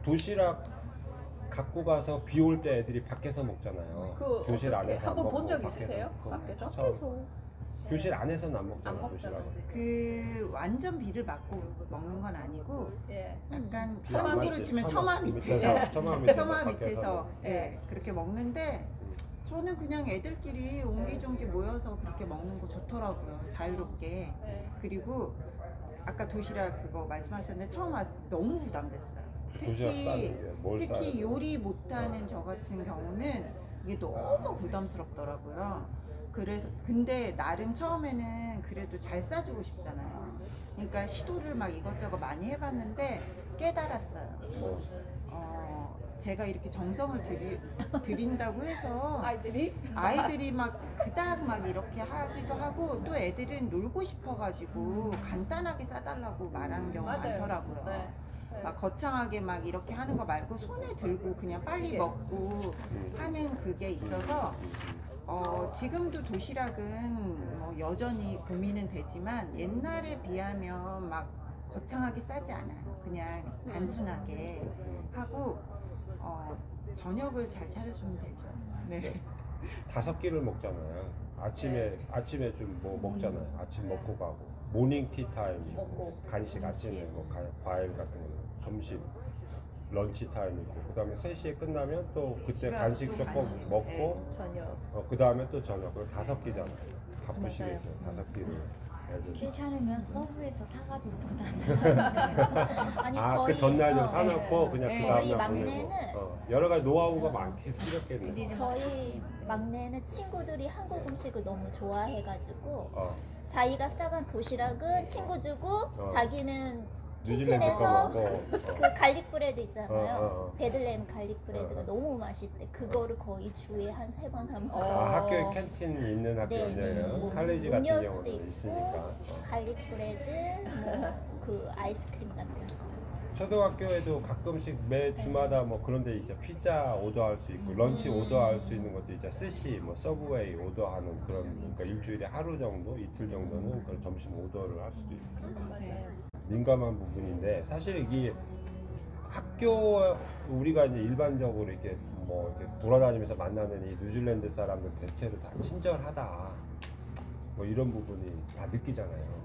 도시락 갖고 가서 비 올 때 애들이 밖에서 먹잖아요. 그 교실 안에서 한번 본 적 밖에서 있으세요? 먹고. 밖에서? 교실 안에서는 안 먹잖아요. 안 먹잖아요. 도시락을. 그 완전 비를 맞고 먹는 건 아니고 예. 약간 처마 한국으로 밑에, 치면 처마 처마 밑에서 처마 밖에서 밑에서 예, 그렇게 먹는데 저는 그냥 애들끼리 옹기종기 모여서 그렇게 먹는 거 좋더라고요. 자유롭게. 예. 그리고 아까 도시락 그거 말씀하셨는데 처음 왔을 때 너무 부담됐어요. 도시락 싸는 게 뭘 싸는 특히 거야? 요리 못하는 저 같은 경우는 이게 너무 부담스럽더라고요. 그래서 근데 나름 처음에는 그래도 잘 싸주고 싶잖아요. 그러니까 시도를 막 이것저것 많이 해봤는데 깨달았어요. 제가 이렇게 정성을 들인다고 해서 아이들이 막 그닥 막 이렇게 하기도 하고 또 애들은 놀고 싶어가지고 간단하게 싸달라고 말하는 경우가 맞아요. 많더라고요. 네. 막 거창하게 막 이렇게 하는 거 말고 손에 들고 그냥 빨리 먹고 하는 그게 있어서 지금도 도시락은 뭐 여전히 고민은 되지만 옛날에 비하면 막 거창하게 싸지 않아요. 그냥 단순하게 하고 저녁을 잘 차려주면 되죠. 네. 5끼를 먹잖아요. 아침에 좀 뭐 먹잖아요. 아침 먹고 가고 모닝 티 타임 먹고. 간식 아침에 뭐 과일 같은 거 점심 런치 타임 있고 그다음에 3시에 끝나면 또 그때 집에 와서 간식 또 조금 간식. 먹고 네. 저녁. 그다음에 또 저녁 그리고 5끼잖아요. 바쁘시겠어요. 5끼를 귀찮으면 서브에서 사가지고 그 다음에 아니 그 전날 좀 사놓고 네. 그냥 그 저희 다음날 보내고 막내는 여러 가지 노하우가 필요했겠네. 저희 막내는 친구들이 한국 음식을 너무 좋아해가지고 어. 자기가 싸간 도시락은 친구 주고 자기는 뉴질랜드 거 캔틴에서 먹고 그 갈릭 브레드 있잖아요. 어. 베들레헴 갈릭 브레드가 너무 맛있대. 그거를 거의 주에 한 3번 사 먹고. 학교에 캔틴 있는 학교인데요. 뭐 칼리지 같은 음료수도 경우는 있고 있으니까. 갈릭 브레드, 뭐 그 아이스크림 같은 거. 초등학교에도 가끔씩 매 주마다 뭐 그런 데 이제 피자 오더할 수 있고 런치 오더할 수 있는 것도 이제 스시 뭐 서브웨이 오더하는 그런 그러니까 일주일에 하루 정도 이틀 정도는 그런 점심 오더를 할 수도 있고 맞아요. 민감한 부분인데 사실 이게 학교 우리가 이제 일반적으로 이렇게 뭐 이렇게 돌아다니면서 만나는 이 뉴질랜드 사람들 대체로 다 친절하다 뭐 이런 부분이 다 느끼잖아요.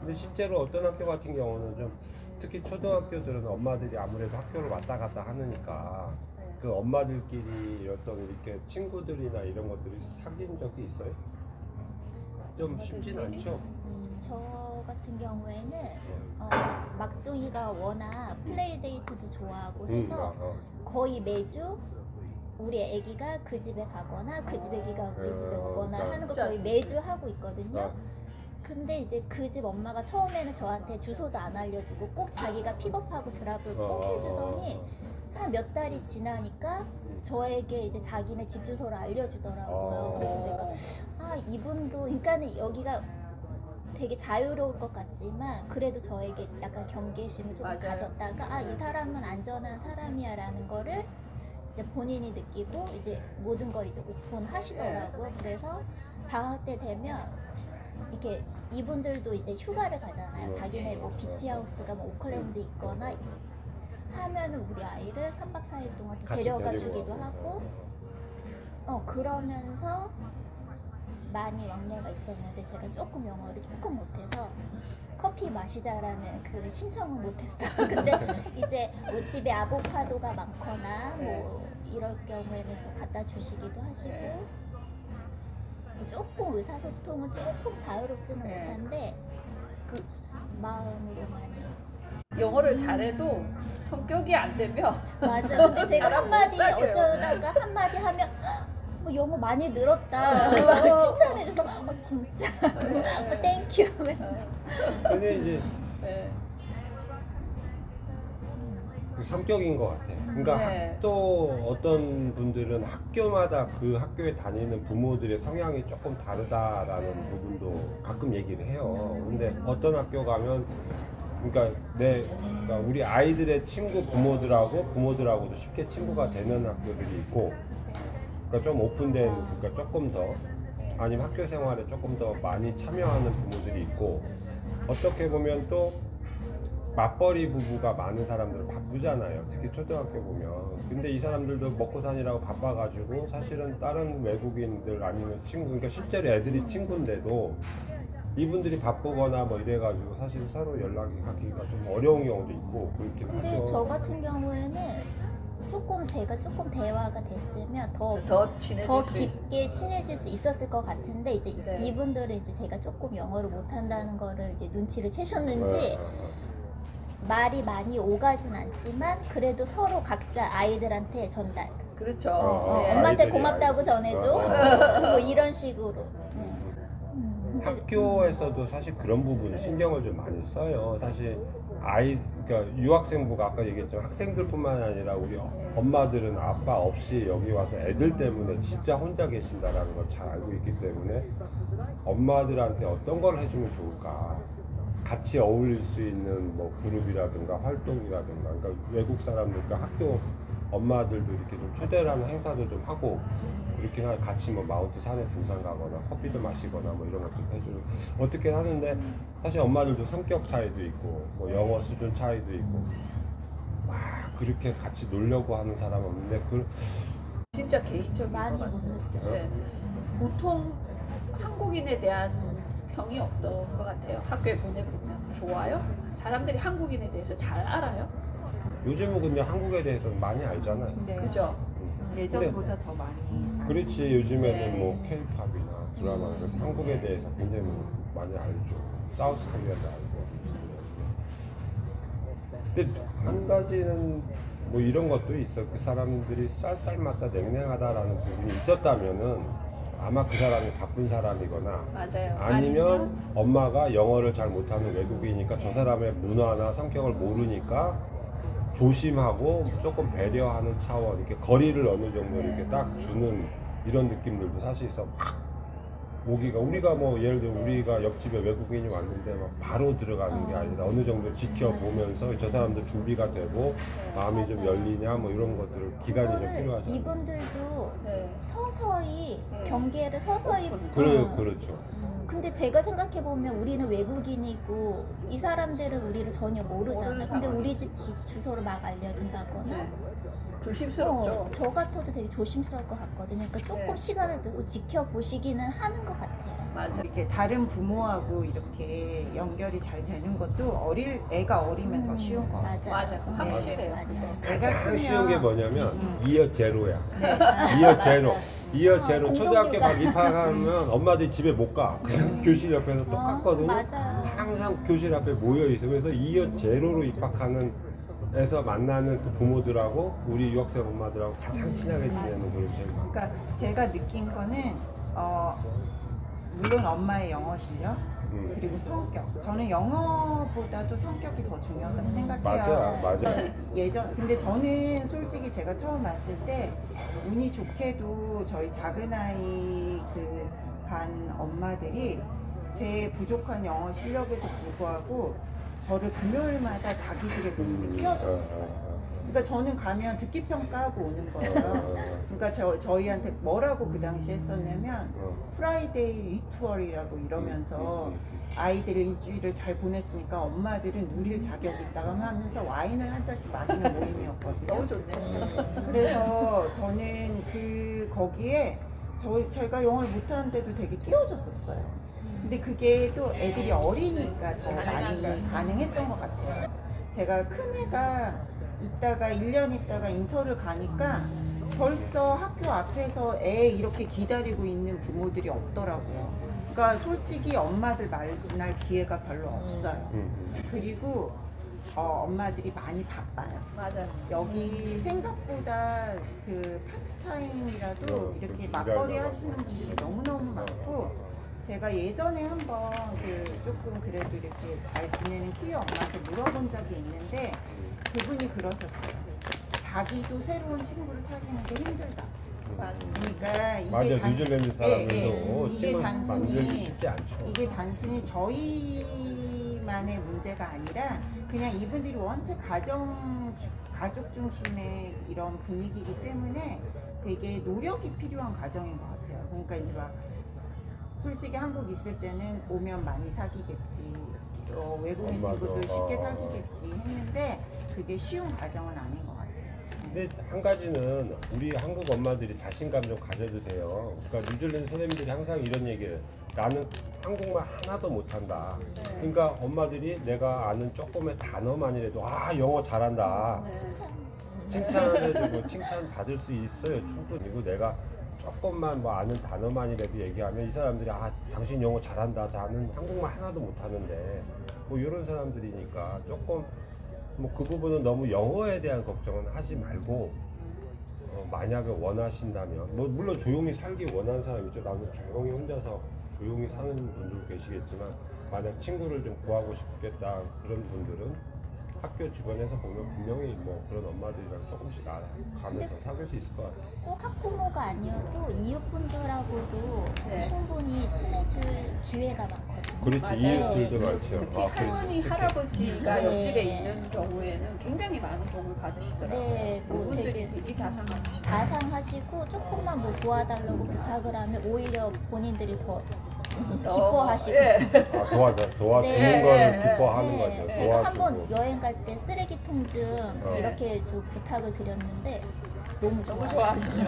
근데 실제로 어떤 학교 같은 경우는 좀 특히 초등학교들은 엄마들이 아무래도 학교를 왔다 갔다 하니까 그 엄마들끼리 어떤 이렇게 친구들이나 이런 것들이 사귄 적이 있어요? 좀 쉽진 않죠? 저 같은 경우에는 막둥이가 워낙 플레이데이트도 좋아하고 해서 거의 매주 우리 애기가 그 집에 가거나 그 집 애기가 우리 집에 오거나 하는 걸 거의 매주 하고 있거든요. 근데 이제 그 집 엄마가 처음에는 저한테 주소도 안 알려주고 꼭 자기가 픽업하고 드랍을 꼭 해주더니 한 몇 달이 지나니까 저에게 이제 자기네 집 주소를 알려주더라고요. 그래서 내가 이분도 그러니까는 여기가 되게 자유로울 것 같지만 그래도 저에게 약간 경계심을 좀 가졌다가 이 사람은 안전한 사람이야 라는 거를 이제 본인이 느끼고 이제 모든 걸 이제 오픈하시더라고요. 그래서 방학 때 되면 이렇게 이분들도 이제 휴가를 가잖아요. 자기네 뭐 비치하우스가 뭐 오클랜드 있거나 하면은 우리 아이를 3박 4일 동안 또 데려가 주기도 하고 그러면서 많이 왕래가 있었는데 제가 조금 영어를 조금 못해서 커피 마시자라는 그 신청은 못했어요. 근데 이제 뭐 집에 아보카도가 많거나 뭐 이럴 경우에는 좀 갖다 주시기도 하시고 조금 의사소통은 조금 자유롭지는 못한데 그 마음으로 많이 영어를 잘해도 성격이 안 되면 맞아. 근데 제가 한마디 사귀어요. 어쩌다가 한마디 하면 뭐 영어 많이 늘었다 칭찬해줘서 진짜 땡큐. 근데 이제 그 성격인 것 같아. 그러니까 또 어떤 분들은 학교마다 그 학교에 다니는 부모들의 성향이 조금 다르다라는 부분도 가끔 얘기를 해요. 근데 어떤 학교 가면 그러니까 우리 아이들의 친구 부모들하고도 쉽게 친구가 되는 학교들이 있고, 그러니까 좀 오픈된, 그러니까 조금 더 아니면 학교 생활에 조금 더 많이 참여하는 부모들이 있고, 어떻게 보면 또 맞벌이 부부가 많은 사람들은 바쁘잖아요. 특히 초등학교 보면. 근데 이 사람들도 먹고 사느라고 바빠가지고 사실은 다른 외국인들 아니면 친구, 그러니까 실제로 애들이 친구인데도 이분들이 바쁘거나 뭐 이래가지고 사실 서로 연락이 가기가 좀 어려운 경우도 있고 그렇긴 근데 하죠. 저 같은 경우에는 제가 조금 대화가 됐으면 더 친해질 더 수 있- 깊게 친해질 수 있었을 것 같은데 이제 네. 이분들은 이제 제가 조금 영어를 못한다는 거를 이제 눈치를 채셨는지 말이 많이 오가진 않지만 그래도 서로 각자 아이들한테 전달. 그렇죠. 어, 엄마한테 아이들이 고맙다고 아이들. 전해줘. 뭐 이런 식으로. 근데 학교에서도 사실 그런 부분 신경을 좀 많이 써요. 사실 그러니까 유학생부가 아까 얘기했지만 학생들뿐만 아니라 우리 엄마들은 아빠 없이 여기 와서 애들 때문에 진짜 혼자 계신다라는 걸 잘 알고 있기 때문에 엄마들한테 어떤 걸 해주면 좋을까? 같이 어울릴 수 있는 뭐 그룹이라든가 활동이라든가, 그러니까 외국 사람들과 학교 엄마들도 이렇게 좀 초대를 하는 행사도 좀 하고 그렇게 같이 뭐 마운트 산에 등산 가거나 커피도 마시거나 뭐 이런 것도 해주고 어떻게 하는데 사실 엄마들도 성격 차이도 있고 뭐 영어 수준 차이도 있고 막 그렇게 같이 놀려고 하는 사람은 없는데 진짜 개인적인 많이 것 못 같아요. 느껴요. 네. 보통 한국인에 대한 평이 어떤 것 같아요? 학교에 보내보면 좋아요? 사람들이 한국인에 대해서 잘 알아요? 요즘은 근데 한국에 대해서 많이 알잖아요. 네. 그죠? 예전보다 더 많이. 그렇지. 요즘에는 네. 뭐 K-팝이나 드라마 그래서 한국에 대해서 굉장히 많이 알죠. 사우스 코리아도 알고. 근데 한 가지는 뭐 이런 것도 있어. 그 사람들이 쌀쌀맞다 냉랭하다라는 부분이 있었다면은 아마 그 사람이 바쁜 사람이거나 맞아요. 아니면 엄마가 영어를 잘 못하는 외국인이니까 저 사람의 문화나 성격을 모르니까 조심하고 조금 배려하는 차원, 이렇게 거리를 어느 정도 이렇게 딱 주는 이런 느낌들도 사실 있어. 막 오기가 우리가 뭐 예를 들어 우리가 옆집에 외국인이 왔는데 막 바로 들어가는 게 아니라 어느 정도 지켜보면서 저 사람도 준비가 되고 마음이 좀 맞아요. 열리냐 뭐 이런 것들을 기간이 좀 그거를 필요하잖아요. 이분들도 네. 서서히 네. 경계를 서서히 그렇죠. 근데 제가 생각해 보면 우리는 외국인이고 이 사람들은 우리를 전혀 모르잖아. 모르는 근데 상황. 우리 집 주소를 막 알려준다거나. 네. 조심스럽죠. 저 같아도 되게 조심스러울 것 같거든요. 그러니까 조금 네. 시간을 두고 지켜보시기는 하는 것 같아요. 맞아. 이렇게 다른 부모하고 이렇게 연결이 잘 되는 것도 애가 어리면 더 쉬운 것 같아요. 맞아. 맞아. 확실해요. 맞아. 애가 가장 크면 쉬운 게 뭐냐면 음. 이어 제로야. 이어 제로. 이어 제로. 공동육아. 초등학교 막 입학하면 엄마들이 집에 못 가. 그냥 교실 옆에서 똑같거든요. 맞아. 항상 교실 앞에 모여 있어. 그래서 이어 제로로 입학하는 에서 만나는 그 부모들하고 우리 유학생 엄마들하고 가장 친하게 지내는 그런 제로. 그러니까 제가 느낀 거는 물론 엄마의 영어 실력 그리고 성격. 저는 영어보다도 성격이 더 중요하다고 생각해요. 맞아. 근데 저는 솔직히 제가 처음 왔을 때 운이 좋게도 저희 작은 아이 반 엄마들이 제 부족한 영어 실력에도 불구하고 저를 금요일마다 자기들의 몸에 끼워줬었어요. 그러니까 저는 가면 듣기 평가하고 오는 거예요. 그러니까 저희한테 뭐라고 그 당시 했었냐면 프라이데이 리투얼이라고 이러면서 아이들이 일주일을 잘 보냈으니까 엄마들은 누릴 자격이 있다고 하면서 와인을 한 잔씩 마시는 모임이었거든요. 너무 좋네. 그래서 저는 거기에 제가 영어를 못하는데도 되게 끼워줬었어요. 근데 그게 또 애들이 어리니까 더 많이 가능했던 것 같아요. 제가 큰애가 있다가 1년 있다가 인터를 가니까 벌써 학교 앞에서 애 이렇게 기다리고 있는 부모들이 없더라고요. 그러니까 솔직히 엄마들 만날 기회가 별로 없어요. 그리고 엄마들이 많이 바빠요. 맞아. 여기 생각보다 파트타임이라도 이렇게 맞벌이 하시는 분들이 너무너무 많고 제가 예전에 한번 조금 그래도 이렇게 잘 지내는 키위 엄마한테 물어본 적이 있는데 그분이 그러셨어요. 자기도 새로운 친구를 찾기는 게 힘들다. 그러니까 이게 맞아. 뉴질랜드 사람들도 이게 친구 만들기 단순히 쉽지 않죠. 이게 단순히 저희만의 문제가 아니라 그냥 이분들이 원체 가족 중심의 이런 분위기이기 때문에 되게 노력이 필요한 가정인 것 같아요. 그러니까 이제 막 솔직히 한국 있을 때는 오면 많이 사귀겠지. 외국인 엄마도, 친구들 쉽게 사귀겠지 했는데 그게 쉬운 과정은 아닌 것 같아요. 근데 한 가지는 우리 한국 엄마들이 자신감 좀 가져도 돼요. 그러니까 뉴질랜드 선생님들이 항상 이런 얘기를 나는 한국말 하나도 못한다. 그러니까 엄마들이 내가 아는 조금의 단어만이라도 영어 잘한다. 네. 칭찬해주고 칭찬 받을 수 있어요. 충분히고 내가 조금만 뭐 아는 단어만이라도 얘기하면 이 사람들이 당신 영어 잘한다. 나는 한국말 하나도 못하는데 뭐 이런 사람들이니까 조금 뭐 그 부분은 너무 영어에 대한 걱정은 하지 말고 만약에 원하신다면 뭐 물론 조용히 살기 원하는 사람 있죠. 나는 조용히 혼자서 조용히 사는 분들 계시겠지만 만약 친구를 좀 구하고 싶겠다 그런 분들은 학교 주변에서 보면 분명히 뭐 그런 엄마들이랑 조금씩 알아가면서 사귈 수 있을 것 같아요. 꼭 학부모가 아니어도 이웃분들하고도 네. 충분히 친해질 기회가 많거든요. 그렇지 맞아요. 이웃들도 많죠. 특히 할머니, 그렇지. 할아버지가 네. 옆집에 있는 경우에는 굉장히 많은 도움을 받으시더라고요. 네, 뭐 그분들이 되게 되게 자상하시고. 자상하시고 조금만 뭐 도와달라고 부탁을 하면 오히려 본인들이 더 기뻐하시고. 예. 도와주는 네. 걸 기뻐하는 네, 거죠. 제가 도와주고. 한번 여행 갈 때 쓰레기통 좀 이렇게 좀 부탁을 드렸는데 너무 좋아하시죠.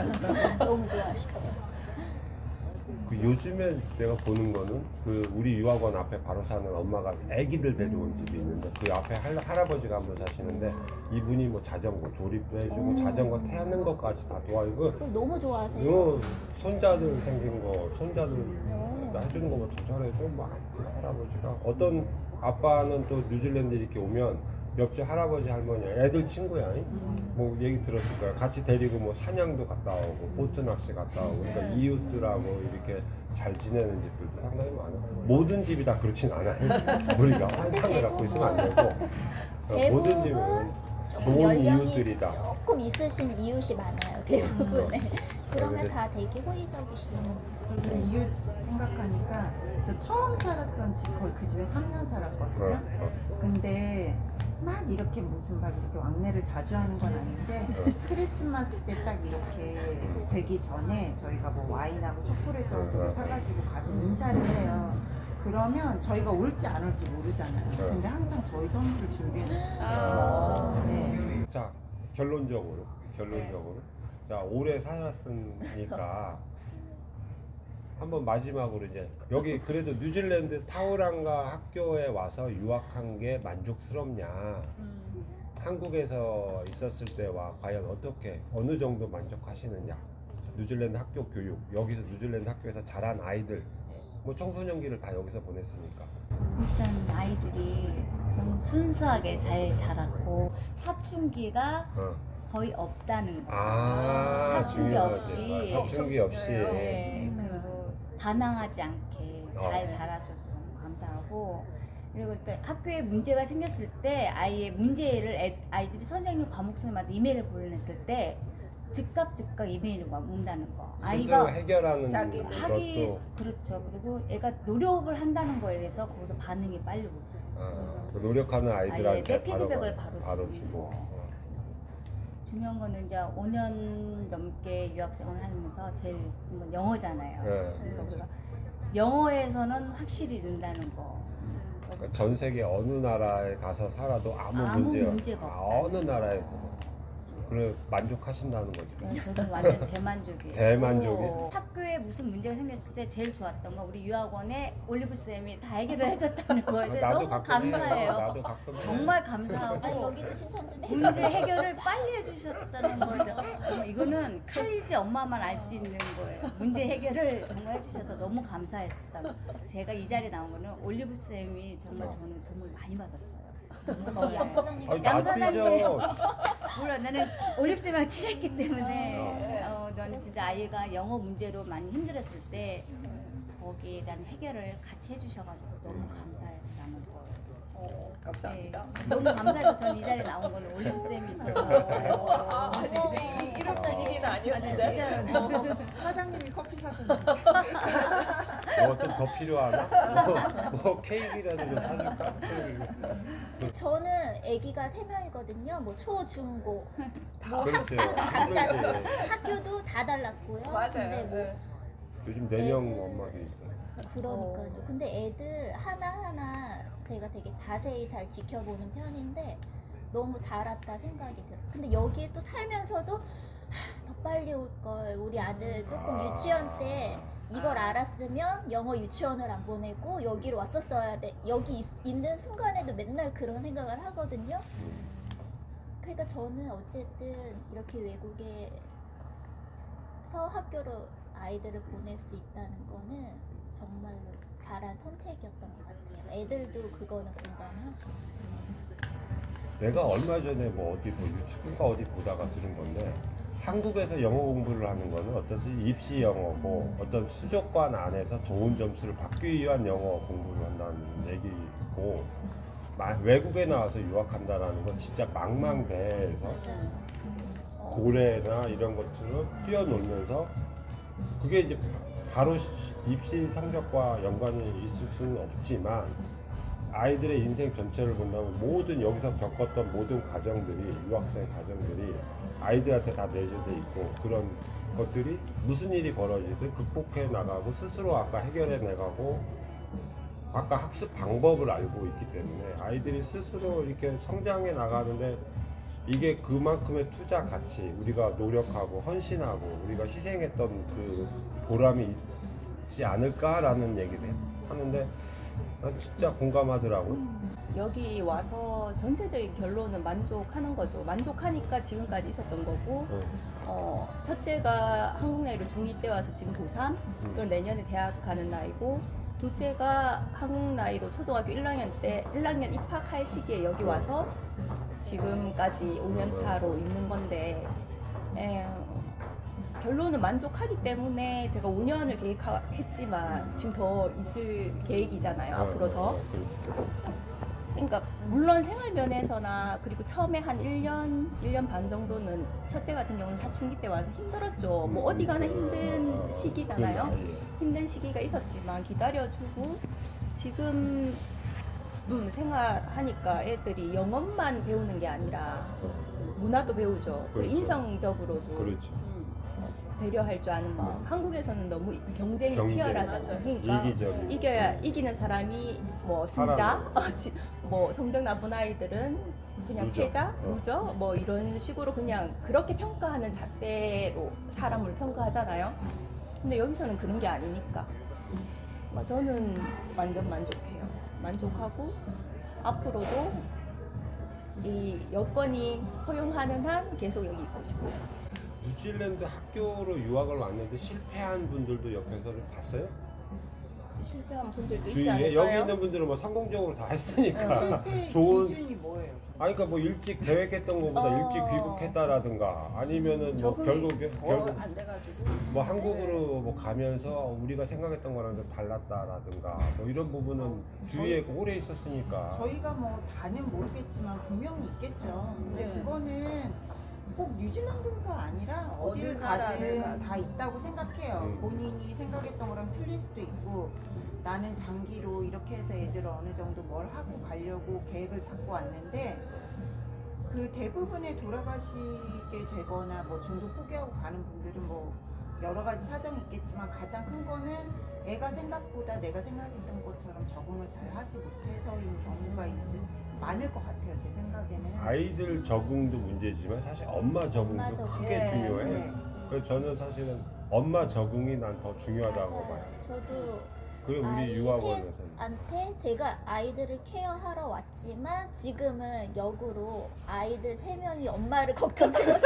너무 좋아하시더라고요. 그 요즘에 내가 보는 거는 그 우리 유학원 앞에 바로 사는 엄마가 아기들 데려온 집이 있는데 그 앞에 할아버지가 한 분 사시는데 이분이 뭐 자전거 조립도 해주고 자전거 태우는 것까지 다 도와주고 그걸 너무 좋아하세요. 요 손자들 생긴 거 손자들 나 해주는 거만 더 잘해줘 막 그 할아버지가 어떤 아빠는 또 뉴질랜드 이렇게 오면 옆집 할아버지 할머니 애들 친구야 뭐 얘기 들었을 거야 같이 데리고 뭐 사냥도 갔다 오고 보트 낚시 갔다 오고 그러니까 이웃들하고 이렇게 잘 지내는 집들도 상당히 많아 모든 집이 다 그렇진 않아요 우리가 환상을 갖고 있으면 안 되고 모든 집은 조금 좋은 연령이 이웃들이다 조금 있으신 이웃이 많아요. 대부분에. 그러면 네. 다 되게 호의적이시고. 그 이웃 생각하니까 저 처음 살았던 집 거의 그 집에 3년 살았거든요. 근데 막 이렇게 무슨 막 이렇게 왕래를 자주 하는 건 아닌데 크리스마스 때 딱 이렇게 되기 전에 저희가 뭐 와인하고 초콜릿 정도를 사가지고 가서 인사를 해요. 그러면 저희가 올지 안 올지 모르잖아요. 근데 항상 저희 선물을 준비해 놓고 네. 자 결론적으로 자 오래 살았으니까 한번 마지막으로 이제 여기 그래도 뉴질랜드 타우랑가 학교에 와서 유학한 게 만족스럽냐 한국에서 있었을 때와 과연 어떻게 어느 정도 만족하시느냐 뉴질랜드 학교 교육 여기서 뉴질랜드 학교에서 자란 아이들 뭐 청소년기를 다 여기서 보냈으니까 일단 아이들이 너무 순수하게 잘 자랐고 사춘기가 거의 없다는 거. 사춘기 중요하지. 없이 사춘기 없이 네, 그리고 반항하지 않게 잘 어. 자라줘서 너무 감사하고 그리고 또 학교에 문제가 생겼을 때 아이의 문제를 아이들이 선생님 과목 선생님한테 이메일을 보냈을 때 즉각 이메일을 온다는 거. 스스로 해결하는 자기 하기 것도 그렇죠. 그리고 애가 노력을 한다는 거에 대해서 거기서 반응이 빨리 오고. 그 노력하는 아이들한테 아예 피드백을 바로 주고 주고. 중요한 거는 이제 5년 넘게 유학생활을 하면서 제일 힘든 건 영어잖아요. 그러니까 우리가 영어에서는 확실히 는다는 거. 그러니까 전 세계 어느 나라에 가서 살아도 아무 문제가 없다. 어느 나라에서도 그래 만족하신다는 거죠. 네, 저는 완전 대만족이에요. 대만족이에요? 학교에 무슨 문제가 생겼을 때 제일 좋았던 건 우리 유학원에 올리브 쌤이 다 해결을 해줬다는 거에서 나도 너무 가끔 해요. 감사해요. 나도 가끔 정말 아, 감사하고 여기도 칭찬 좀 해줘. 문제 해결을 빨리 해주셨다는 거에 대해서 정말 이거는 칼리지 엄마만 알 수 있는 거예요. 문제 해결을 정말 해주셔서 너무 감사했다. 제가 이 자리에 나온 거는 올리브 쌤이 정말 저는 도움을 많이 받았어요. 양 사장님. 아니, 양 사장님. 나쁘죠. 몰라 나는 올리브 쌤이랑 친했기 때문에 너는 진짜 아이가 영어 문제로 많이 힘들었을 때 거기에 대한 해결을 같이 해주셔가지고 너무 감사했다는 거예요. 감사합니다. 네, 너무 감사해서 저는 이 자리에 나온 거는 올리브 쌤이 있어서 왔어요. 이런 분위기는 아니었는데. 진짜로. 사장님이 커피 사셨는데 뭐 좀 더 필요하나? 뭐 케이크라도 좀 사줄까? 저는 아기가 3명이거든요. 뭐 초, 중, 고. 그렇지. 각자 힘들지. 학교도 다 달랐고요. 맞아요. 근데 뭐 네. 요즘 4명 애들- 엄마도 있어요. 그러니까요. 근데 애들 하나하나 제가 되게 자세히 잘 지켜보는 편인데 너무 잘 왔다 생각이 들어요. 근데 여기에 또 살면서도 더 빨리 올 걸. 우리 아들 조금 유치원 때 이걸 알았으면 영어 유치원을 안 보내고 여기로 왔었어야 돼. 여기 있는 순간에도 맨날 그런 생각을 하거든요. 그러니까 저는 어쨌든 이렇게 외국에서 학교로 아이들을 보낼 수 있다는 거는 정말로 잘한 선택이었던 것 같아요. 애들도 그거는 공감하고. 내가 얼마 전에 뭐 어디 뭐 유튜브가 어디 보다가 들은 건데 한국에서 영어 공부를 하는 거는 어떠지 입시 영어고 어떤 수족관 안에서 좋은 점수를 받기 위한 영어 공부를 한다는 얘기고 외국에 나와서 유학한다라는 건 진짜 망망대해에서 고래나 이런 것들을 뛰어놀면서 그게 이제 바로 입시 성적과 연관이 있을 수는 없지만 아이들의 인생 전체를 본다면 모든 여기서 겪었던 모든 과정들이 유학생 과정들이 아이들한테 다 내재돼 있고 그런 것들이 무슨 일이 벌어지든 극복해 나가고 스스로 아까 해결해 나가고 아까 학습 방법을 알고 있기 때문에 아이들이 스스로 이렇게 성장해 나가는데 이게 그만큼의 투자 가치 우리가 노력하고 헌신하고 우리가 희생했던 그 보람이 있지 않을까라는 얘기를 하는데 난 진짜 공감하더라고. 여기 와서 전체적인 결론은 만족하는 거죠. 만족하니까 지금까지 있었던 거고 첫째가 한국 나이로 중2 때 와서 지금 고3 그럼 내년에 대학 가는 나이고 둘째가 한국 나이로 초등학교 1학년 때 1학년 입학할 시기에 여기 와서 지금까지 5년 차로 있는 건데 결론은 만족하기 때문에 제가 5년을 계획했지만 지금 더 있을 계획이잖아요. 앞으로 더. 그러니까 물론 생활 면에서나 그리고 처음에 한 1년 반 정도는 첫째 같은 경우는 사춘기 때 와서 힘들었죠. 뭐 어디 가나 힘든 시기잖아요. 힘든 시기가 있었지만 기다려주고 지금 생활하니까 애들이 영어만 배우는 게 아니라 문화도 배우죠. 그리고 그렇죠. 인성적으로도 그렇죠. 배려할 줄 아는 마음. 한국에서는 너무 경쟁이 경쟁. 치열하잖아요. 그러니까 이기적이고. 이겨야 이기는 사람이 뭐 승자, 뭐 성적 나쁜 아이들은 그냥 루저. 패자, 루저, 뭐 이런 식으로 그냥 그렇게 평가하는 잣대로 사람을 평가하잖아요. 근데 여기서는 그런 게 아니니까 저는 완전 만족해요. 만족하고 앞으로도 이 여건이 허용하는 한 계속 여기 있고 싶어요. 뉴질랜드 학교로 유학을 왔는데 실패한 분들도 옆에서를 봤어요? 실패한 분들도 있지 주위에 않을까요? 여기 있는 분들은 뭐 성공적으로 다 했으니까 실패 좋은 기준이 뭐예요? 그러니까 뭐 일찍 계획했던 것보다 일찍 귀국했다라든가 아니면은 뭐 결국 안 돼가지고 뭐 한국으로 뭐 가면서 우리가 생각했던 거랑 좀 달랐다라든가 뭐 이런 부분은 주위에 오래 있었으니까 저희가 뭐 다는 모르겠지만 분명히 있겠죠. 근데 네. 그거는 꼭 뉴질랜드가 아니라 어딜 어딜 나라를 가든 가든. 다 있다고 생각해요. 본인이 생각했던 거랑 틀릴 수도 있고 나는 장기로 이렇게 해서 애들을 어느 정도 뭘 하고 가려고 계획을 잡고 왔는데 그 대부분에 돌아가시게 되거나 뭐 중도 포기하고 가는 분들은 뭐 여러 가지 사정이 있겠지만 가장 큰 거는 애가 생각보다 내가 생각했던 것처럼 적응을 잘 하지 못해서인 경우가 많을 것 같아요. 제 생각에는. 아이들 적응도 문제지만 사실 엄마 적응도 엄마 적응. 크게 예. 중요해. 네. 그래서 저는 사실은 엄마 적응이 난 더 중요하다고 맞아요. 봐요. 저도 그게 우리 아이 유학원에서는. 셋한테 제가 아이들을 케어하러 왔지만 지금은 역으로 아이들 3명이 엄마를 걱정해서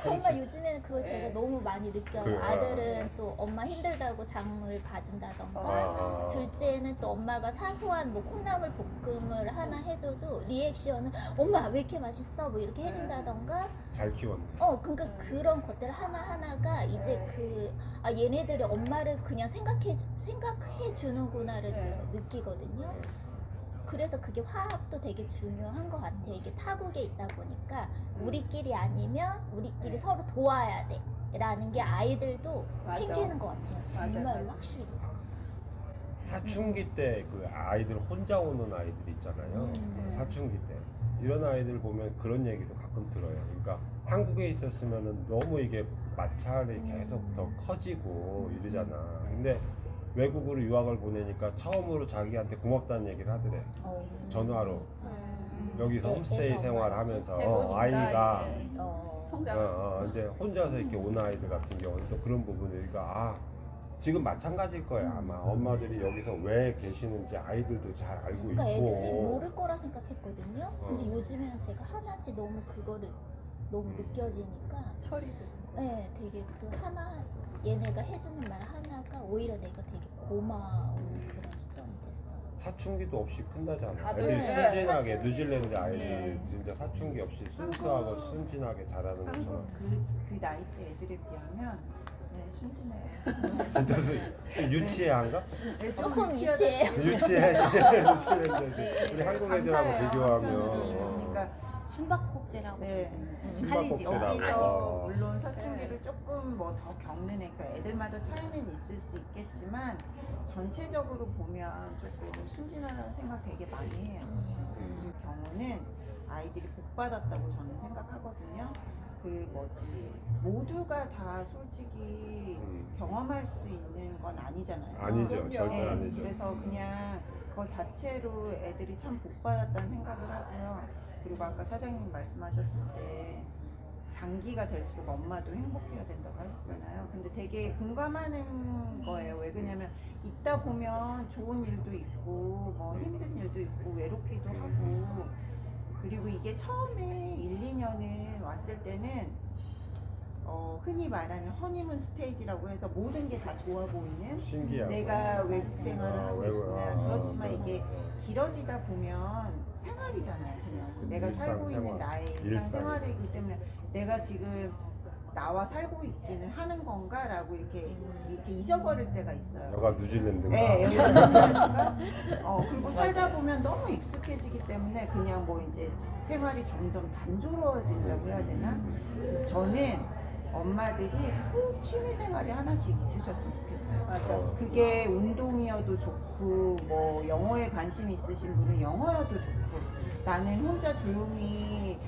정말 요즘에는 그걸 제가 네. 너무 많이 느껴요. 그래, 아들은 또 엄마 힘들다고 장을 봐준다던가 둘째는 또 엄마가 사소한 뭐 콩나물 볶음을 하나 해줘도 리액션은 엄마 왜 이렇게 맛있어 뭐 이렇게 해준다던가 잘 키웠네. 그러니까 그런 것들 하나하나가 이제 얘네들이 엄마를 그냥 생각해 주는구나를 제가 느끼거든요. 그래서 그게 화합도 되게 중요한 것 같아요. 이게 타국에 있다 보니까 우리끼리 아니면 우리끼리 서로 도와야 돼 라는 게 아이들도 맞아. 생기는 것 같아요. 정말로 맞아. 확실히. 사춘기 때 그 아이들 혼자 오는 아이들 있잖아요. 사춘기 때 이런 아이들 보면 그런 얘기도 가끔 들어요. 그러니까 한국에 있었으면은 너무 이게 마찰이 계속 더 커지고 이러잖아. 근데 외국으로 유학을 보내니까 처음으로 자기한테 고맙다는 얘기를 하더래. 전화로. 여기서 애- 홈스테이 애가 생활하면서 해보니까 아이가 이제 성장. 이제 혼자서 이렇게 온 아이들 같은 경우는 또 그런 부분이니까 지금 마찬가지일 거야. 아마 엄마들이 여기서 왜 계시는지 아이들도 잘 알고 그러니까 애들이 있고. 모를 거라 생각했거든요. 근데 요즘에는 제가 하나씩 너무 그거를 너무 느껴지니까 철이도. 네, 되게 그 하나 얘네가 해주는 말 하나가 오히려 내가 되게 고마운 그런 시점이 됐어요. 사춘기도 없이 큰다잖아. 다들 애들이 순진하게 사춘기. 뉴질랜드 아이들 네. 진짜 사춘기 없이 순수하고 한국- 순진하게 자라는 것처럼. 한국 그 나이 때 애들에 비하면 네, 순진해요. 진짜 유치해한가? 네, 좀 조금 유치하다 유치해요. 싶어요. 유치해. 뉴질랜드 우리 한국 애들하고 감사해요. 비교하면. 그러니까 숨바꼭질하고 네. 칼리지 숨바꼭질하고. 여기서 물론 사춘기를 조금 뭐 더 겪는 애가 애들마다 차이는 있을 수 있겠지만 전체적으로 보면 조금 순진하다는 생각 되게 많이 해요. 그 경우는 아이들이 복 받았다고 저는 생각하거든요. 그 모두가 다 솔직히 경험할 수 있는 건 아니잖아요. 아니죠. 그럼요. 절대 네, 아니죠. 그래서 그냥 그 자체로 애들이 참 복 받았다는 생각을 하고요. 그리고 아까 사장님 말씀하셨을 때 장기가 될수록 엄마도 행복해야 된다고 하셨잖아요. 근데 되게 공감하는 거예요. 왜 그러냐면 있다 보면 좋은 일도 있고 뭐 힘든 일도 있고 외롭기도 하고 그리고 이게 처음에 1, 2년은 왔을 때는 흔히 말하는 허니문 스테이지라고 해서 모든 게 다 좋아 보이는 신기하고. 내가 외국 생활을 하고 외국, 있구나. 그렇지만 이게 그렇죠. 길어지다 보면 생활이잖아요. 그냥 내가 살고 있는 일상생활. 나의 일상생활이기 때문에 내가 지금 나와 살고 있기는 하는 건가라고 이렇게 잊어버릴 때가 있어요. 여가 뉴질랜드인가? 네, 여기가 뉴질랜드가 그리고 살다 보면 너무 익숙해지기 때문에 그냥 뭐 이제 생활이 점점 단조로워진다고 해야 되나? 그래서 저는 엄마들이 꼭 취미 생활이 하나씩 있으셨으면 좋겠어요. 맞아. 그게 운동이어도 좋고 뭐 영어에 관심이 있으신 분은 영어여도 좋고 나는 혼자 조용히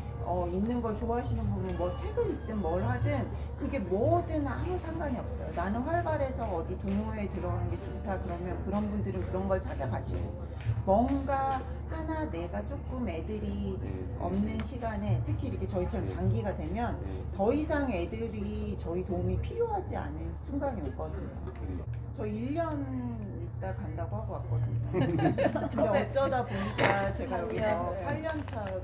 있는 걸 좋아하시는 분은 뭐 책을 읽든 뭘 하든 그게 뭐든 아무 상관이 없어요. 나는 활발해서 어디 동호회에 들어가는 게 좋다 그러면 그런 분들은 그런 걸 찾아가시고 뭔가 하나 내가 조금 애들이 없는 시간에 특히 이렇게 저희처럼 장기가 되면 더 이상 애들이 저희 도움이 필요하지 않은 순간이 오거든요. 저 1년 있다 간다고 하고 왔거든요. 근데 어쩌다 보니까 제가 여기서 8년 차로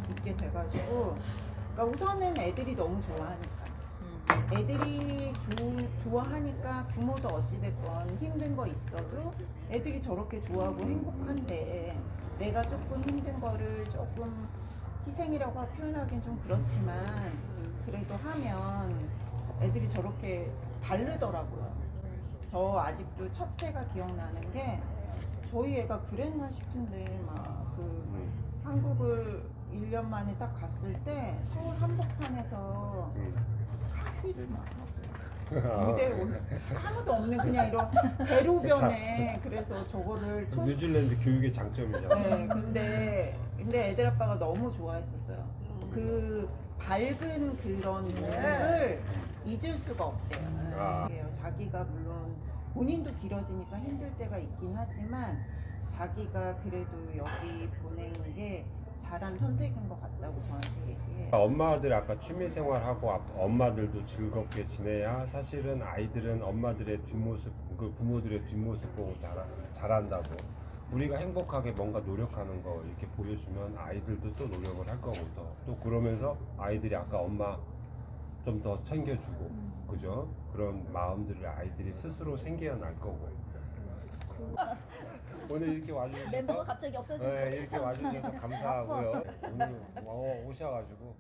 있게 돼가지고 그러니까 우선은 애들이 너무 좋아하니까 애들이 좋아하니까 부모도 어찌됐건 힘든 거 있어도 애들이 저렇게 좋아하고 행복한데 내가 조금 힘든 거를 조금 희생이라고 표현하기는 좀 그렇지만 그래도 하면 애들이 저렇게 다르더라고요. 저 아직도 첫 해가 기억나는 게 저희 애가 그랬나 싶은데 막 한국을 1년 만에 딱 갔을 때 서울 한복판에서 카휘를 막 하고 무대에 올라 아무도 없는 그냥 이런 대로변에 그래서 저거를 뉴질랜드 교육의 장점이잖아. 네, 근데 애들 아빠가 너무 좋아했었어요. 그 밝은 그런 모습을 잊을 수가 없대요. 그래요. 자기가 물론 본인도 길어지니까 힘들 때가 있긴 하지만 자기가 그래도 여기 보낸 게 잘한 선택인 것 같다고 저한테 얘기해요. 엄마들 아까 취미생활하고 엄마들도 즐겁게 지내야 사실은 아이들은 엄마들의 뒷모습, 그 부모들의 뒷모습 보고 자란다고. 우리가 행복하게 뭔가 노력하는 거 이렇게 보여주면 아이들도 또 노력을 할 거고 또 그러면서 아이들이 아까 엄마 좀 더 챙겨주고 그죠? 그런 마음들을 아이들이 스스로 생겨날 거고. 오늘 이렇게 와주셔서 멤버가 갑자기 없어진 네, 거 이렇게 와주셔서 감사하고요. 오늘 오셔가지고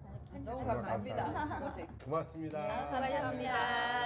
너무 정말 감사합니다. 고맙습니다. 수고하셨습니다.